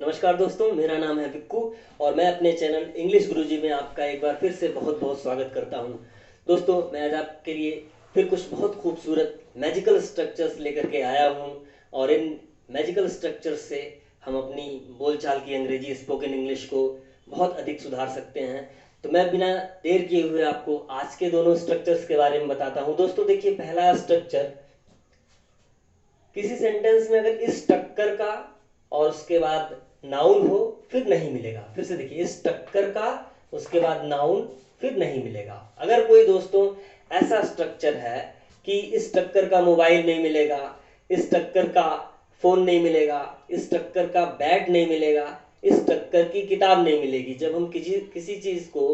नमस्कार दोस्तों, मेरा नाम है विक्कू और मैं अपने चैनल इंग्लिश गुरुजी में आपका एक बार फिर से बहुत बहुत स्वागत करता हूं। दोस्तों, मैं आज आपके लिए फिर कुछ बहुत खूबसूरत मैजिकल स्ट्रक्चर्स लेकर के आया हूं और इन मैजिकल स्ट्रक्चर्स से हम अपनी बोलचाल की अंग्रेजी स्पोकन इंग्लिश को बहुत अधिक सुधार सकते हैं। तो मैं बिना देर किए हुए आपको आज के दोनों स्ट्रक्चर्स के बारे में बताता हूँ। दोस्तों देखिए, पहला स्ट्रक्चर, किसी सेंटेंस में अगर इस टक्कर का और उसके बाद नाउन हो फिर नहीं मिलेगा। फिर से देखिए, इस टक्कर का उसके बाद नाउन फिर नहीं मिलेगा। अगर कोई दोस्तों ऐसा स्ट्रक्चर है कि इस टक्कर का मोबाइल नहीं मिलेगा, इस टक्कर का फोन नहीं मिलेगा, इस टक्कर का बैट नहीं मिलेगा, इस टक्कर की किताब नहीं मिलेगी। जब हम किसी चीज को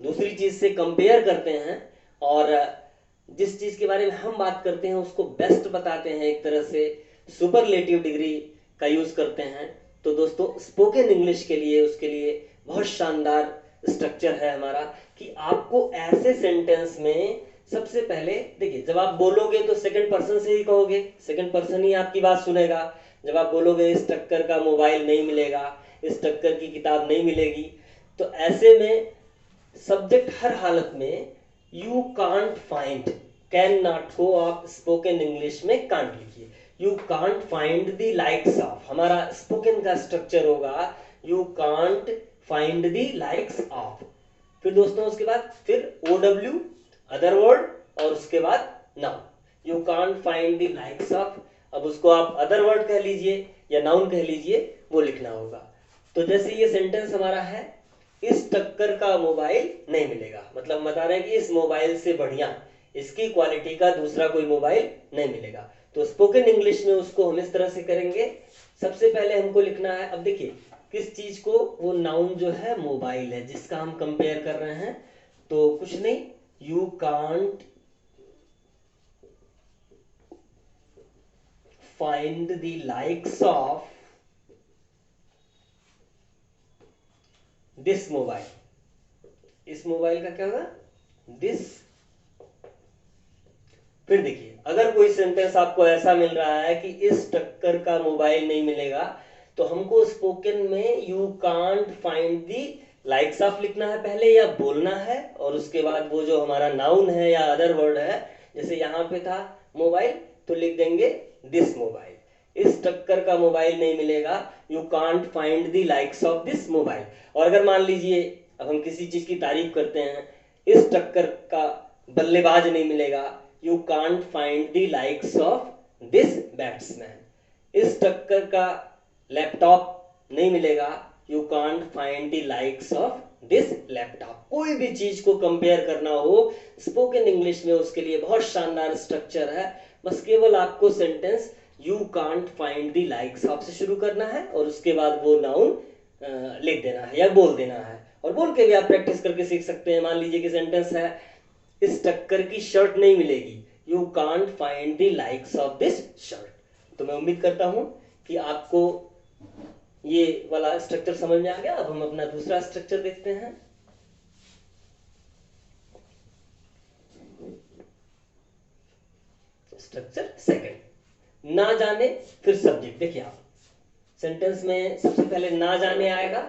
दूसरी चीज से कंपेयर करते हैं और जिस चीज के बारे में हम बात करते हैं उसको बेस्ट बताते हैं, एक तरह से सुपरलेटिव डिग्री का यूज करते हैं, तो दोस्तों स्पोकन इंग्लिश के लिए उसके लिए बहुत शानदार स्ट्रक्चर है हमारा कि आपको ऐसे सेंटेंस में सबसे पहले देखिए, जब आप बोलोगे तो सेकंड पर्सन से ही कहोगे, सेकंड पर्सन ही आपकी बात सुनेगा। जब आप बोलोगे इस टक्कर का मोबाइल नहीं मिलेगा, इस टक्कर की किताब नहीं मिलेगी, तो ऐसे में सब्जेक्ट हर हालत में you can't find, can not को आप स्पोकन इंग्लिश में कांट लिखिए। You can't find the likes of, हमारा स्पोकन का स्ट्रक्चर होगा you can't find the likes of. फिर दोस्तों उसके बाद फिर ओ डब्ल्यू, अदर वर्ड, और उसके बाद noun. You can't find the likes of, अब उसको आप अदर वर्ड कह लीजिए या नाउन कह लीजिए, वो लिखना होगा। तो जैसे ये सेंटेंस हमारा है, इस टक्कर का मोबाइल नहीं मिलेगा, मतलब हम बता रहे हैं कि इस मोबाइल से बढ़िया, इसकी क्वालिटी का दूसरा कोई मोबाइल नहीं मिलेगा। तो स्पोकन इंग्लिश में उसको हम इस तरह से करेंगे। सबसे पहले हमको लिखना है, अब देखिए किस चीज को, वो नाउन जो है मोबाइल है जिसका हम कंपेयर कर रहे हैं। तो कुछ नहीं, you can't find the likes of this mobile. इस मोबाइल का क्या होगा, दिस। फिर देखिए, अगर कोई सेंटेंस आपको ऐसा मिल रहा है कि इस टक्कर का मोबाइल नहीं मिलेगा, तो हमको स्पोकन में you can't find the likes of लिखना है पहले, या बोलना है, और उसके बाद वो जो हमारा नाउन है या अदर वर्ड है, जैसे यहां पे था मोबाइल, तो लिख देंगे दिस मोबाइल। इस टक्कर का मोबाइल नहीं मिलेगा, you can't find the likes of this mobile. और अगर मान लीजिए अब हम किसी चीज की तारीफ करते हैं, इस टक्कर का बल्लेबाज नहीं मिलेगा, you can't find the likes of this batsman. इस टक्कर का लैपटॉप नहीं मिलेगा, you can't find the likes of this laptop. कोई भी चीज को कंपेयर करना हो स्पोकन इंग्लिश में, उसके लिए बहुत शानदार स्ट्रक्चर है। बस केवल आपको sentence you can't find the likes of से शुरू करना है और उसके बाद वो नाउन लिख देना है या बोल देना है। और बोल के भी आप प्रैक्टिस करके सीख सकते हैं। मान लीजिए कि सेंटेंस है, इस टक्कर की शर्ट नहीं मिलेगी, you can't find the likes of this shirt. तो मैं उम्मीद करता हूं कि आपको ये वाला स्ट्रक्चर समझ में आ गया। अब हम अपना दूसरा स्ट्रक्चर देखते हैं। स्ट्रक्चर सेकंड, ना जाने फिर सब्जेक्ट। देखिए आप सेंटेंस में सबसे पहले ना जाने आएगा,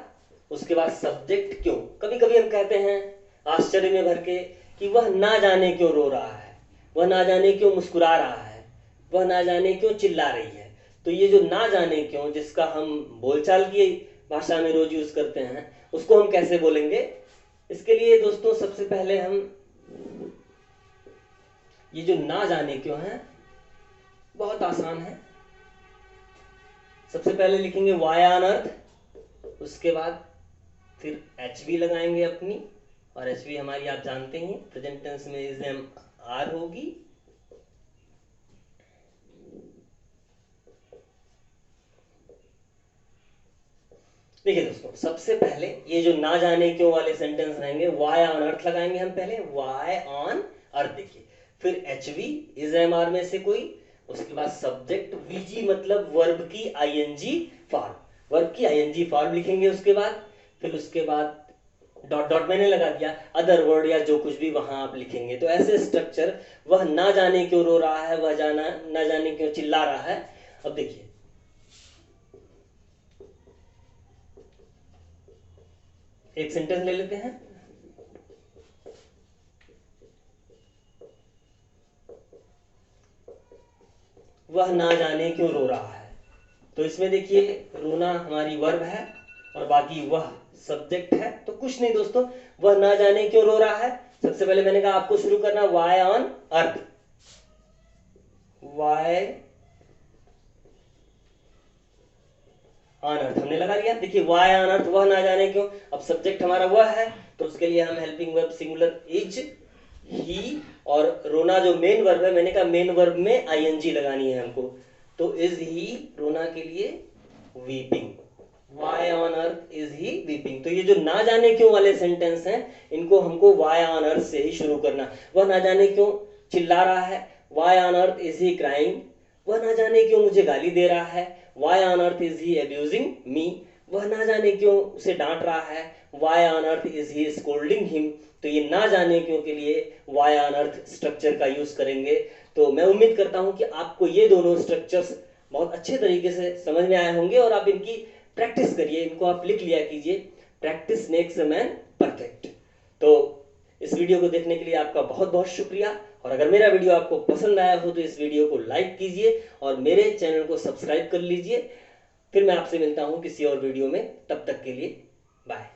उसके बाद सब्जेक्ट क्यों। कभी कभी हम कहते हैं आश्चर्य में भर के कि वह ना जाने क्यों रो रहा है, वह ना जाने क्यों मुस्कुरा रहा है, वह ना जाने क्यों चिल्ला रही है। तो ये जो ना जाने क्यों, जिसका हम बोलचाल की भाषा में रोज यूज करते हैं, उसको हम कैसे बोलेंगे। इसके लिए दोस्तों सबसे पहले हम ये जो ना जाने क्यों है, बहुत आसान है। सबसे पहले लिखेंगे वाई ऑन अर्थ, उसके बाद फिर एच वी लगाएंगे अपनी, और एच वी हमारी आप जानते हैं प्रेजेंट टेंस में इज एम आर होगी। देखिए दोस्तों, सबसे पहले ये जो ना जाने क्यों वाले सेंटेंस रहेंगे, वाई ऑन अर्थ लगाएंगे हम पहले, वाई ऑन अर्थ। देखिए फिर H V, is am are में से कोई, उसके बाद सब्जेक्ट वीजी मतलब वर्ब की आईएनजी फॉर्म, वर्ब की आईएनजी फॉर्म लिखेंगे। उसके बाद डॉट डॉट मैंने लगा दिया, अदर वर्ड या जो कुछ भी वहां आप लिखेंगे। तो ऐसे स्ट्रक्चर, वह ना जाने क्यों रो रहा है, वह ना जाने क्यों चिल्ला रहा है। अब देखिए एक सेंटेंस ले लेते हैं। वह ना जाने क्यों रो रहा है। तो इसमें देखिए रोना हमारी वर्ब है और बाकी वह सब्जेक्ट है। तो कुछ नहीं दोस्तों, वह ना जाने क्यों रो रहा है। सबसे पहले मैंने कहा आपको शुरू करना why on earth, why on earth हमने लगा लिया। देखिए वाई ऑन अर्थ, वह ना जाने क्यों। अब सब्जेक्ट हमारा वह है तो उसके लिए हम हेल्पिंग वर्ब सिंगुलर इज, ही, और रोना जो मेन वर्ब है, मैंने कहा मेन वर्ब में आईएनजी लगानी है हमको, तो इज ही रोना के लिए weeping. Why on earth is he weeping. तो ये जो ना जाने क्यों वाले सेंटेंस हैं इनको हमको वाई ऑन अर्थ से ही शुरू करना। वह ना जाने क्यों चिल्ला रहा है, why on earth is he crying. वह ना जाने क्यों मुझे गाली दे रहा है, why on earth is he abusing me. वह ना जाने क्यों उसे डांट रहा है, why on earth is he scolding him. तो ये ना जाने क्यों के लिए वाई ऑन अर्थ स्ट्रक्चर का यूज करेंगे। तो मैं उम्मीद करता हूं कि आपको ये दोनों स्ट्रक्चर्स बहुत अच्छे तरीके से समझ में आए होंगे और आप इनकी प्रैक्टिस करिए, इनको आप लिख लिया कीजिए। Practice makes a man perfect. तो इस वीडियो को देखने के लिए आपका बहुत बहुत शुक्रिया, और अगर मेरा वीडियो आपको पसंद आया हो तो इस वीडियो को लाइक कीजिए और मेरे चैनल को सब्सक्राइब कर लीजिए। फिर मैं आपसे मिलता हूं किसी और वीडियो में, तब तक के लिए बाय।